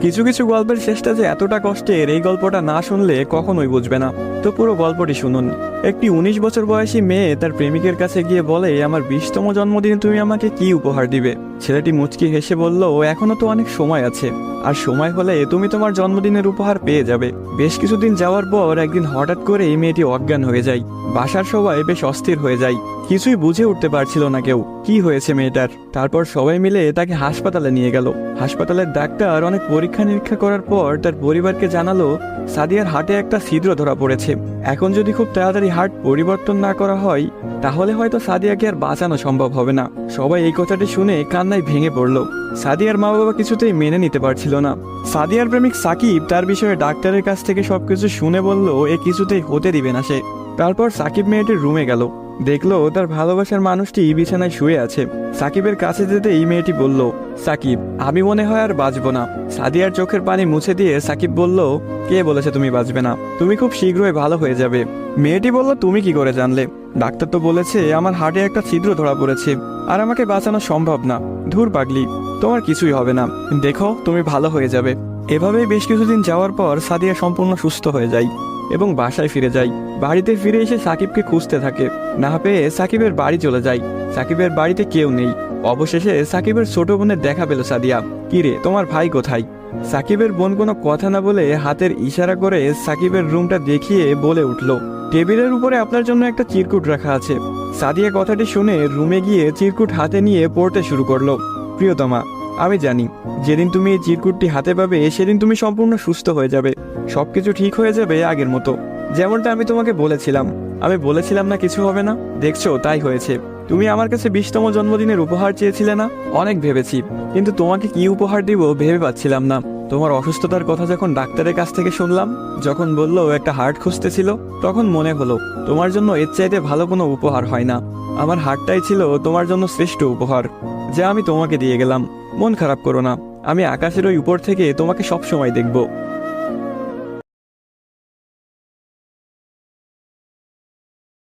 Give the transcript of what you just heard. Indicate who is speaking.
Speaker 1: কিছু কিছু গল্পের শেষটা যে এতটা কষ্টের, এই গল্পটা না শুনলে কখনোই বুঝবে না। তো পুরো গল্পটি শুনুন। একটি 19 বছর বয়সী মেয়ে তার প্রেমিকের কাছে গিয়ে বলে, আমার 20তম জন্মদিনে তুমি আমাকে কি উপহার দিবে? ছেলেটি মুচকি হেসে বলল, এখনো তো অনেক সময় আছে, আর সময় হলে তুমি তোমার জন্মদিনের উপহার পেয়ে যাবে। বেশ কিছুদিন যাওয়ার পর একদিন হঠাৎ করে এই মেয়েটি অজ্ঞান হয়ে যায়। বাসার সবাই বেশ অস্থির হয়ে যায়, কিছুই বুঝে উঠতে পারছিল না কেউ কি হয়েছে মেয়েটার। তারপর সবাই মিলে তাকে হাসপাতালে নিয়ে গেল। হাসপাতালের ডাক্তার অনেক পরীক্ষা নিরীক্ষা করার পর তার পরিবারকে জানালো, সাদিয়ার হার্টে একটা ছিদ্র ধরা পড়েছে। এখন যদি খুব তাড়াতাড়ি হার্ট পরিবর্তন না করা হয়, তাহলে হয়তো সাদিয়াকে আর বাঁচানো সম্ভব হবে না। সবাই এই কথাটি শুনে কান্নায় ভেঙে পড়ল। সাদিয়ার মা বাবা কিছুতেই মেনে নিতে পারছিল না। সাদিয়ার প্রেমিক সাকিব তার বিষয়ে ডাক্তারের কাছ থেকে সবকিছু শুনে বলল, এ কিছুতেই হতে দিবে না সে। তারপর সাকিব মেয়েটির রুমে গেল, দেখলো তার ভালোবাসার মানুষটি বিছানায় শুয়ে আছে। সাকিবের কাছে যেতে এই মেয়েটি বলল, সাকিব, আমি মনে হয় আর বাঁচবো না। সাদিয়ার চোখের পানি মুছে দিয়ে সাকিব বলল, কে বলেছে তুমি বাঁচবে না? তুমি খুব শীঘ্রই ভালো হয়ে যাবে। মেয়েটি বলল, তুমি কি করে জানলে? ডাক্তার তো বলেছে আমার হার্টে একটা ছিদ্র ধরা পড়েছে, আর আমাকে বাঁচানো সম্ভব না। ধুর পাগলি, তোমার কিছুই হবে না, দেখো তুমি ভালো হয়ে যাবে। এভাবেই বেশ কিছুদিন যাওয়ার পর সাদিয়া সম্পূর্ণ সুস্থ হয়ে যায় এবং বাসায় ফিরে যায়। বাড়িতে ফিরে এসে সাকিবকে খুঁজতে থাকে, না পেয়ে সাকিবের বাড়ি চলে যায়। সাকিবের বাড়িতে কেউ নেই। অবশেষে সাকিবের ছোট বোনের দেখা পেল সাদিয়া। কিরে, তোমার ভাই কোথায়? সাকিবের বোন কোনো কথা না বলে হাতের ইশারা করে সাকিবের রুমটা দেখিয়ে বলে উঠল, টেবিলের উপরে আপনার জন্য একটা চিরকুট রাখা আছে। সাদিয়া কথাটি শুনে রুমে গিয়ে চিরকুট হাতে নিয়ে পড়তে শুরু করলো। প্রিয়তমা, আমি জানি যেদিন তুমি এই চিরকুটটি হাতে পাবে সেদিন তুমি সম্পূর্ণ সুস্থ হয়ে যাবে, সবকিছু ঠিক হয়ে যাবে আগের মতো, যেমনটা আমি তোমাকে বলেছিলাম। আমি বলেছিলাম না কিছু হবে না, দেখছো তাই হয়েছে। তুমি আমার কাছে 20তম জন্মদিনের উপহার চেয়েছিলে না? অনেক ভেবেছি, কিন্তু তোমাকে কি উপহার দিব ভেবে পাচ্ছিলাম না। তোমার অসুস্থতার কথা যখন ডাক্তারের কাছ থেকে শুনলাম, যখন বললো একটা হার্ট খুঁজতেছিল, তখন মনে হলো তোমার জন্য এর চাইতে ভালো কোনো উপহার হয় না। আমার হার্টটাই ছিল তোমার জন্য শ্রেষ্ঠ উপহার, যা আমি তোমাকে দিয়ে গেলাম। মন খারাপ করো না, আমি আকাশের ওই উপর থেকে তোমাকে সব সময় দেখব।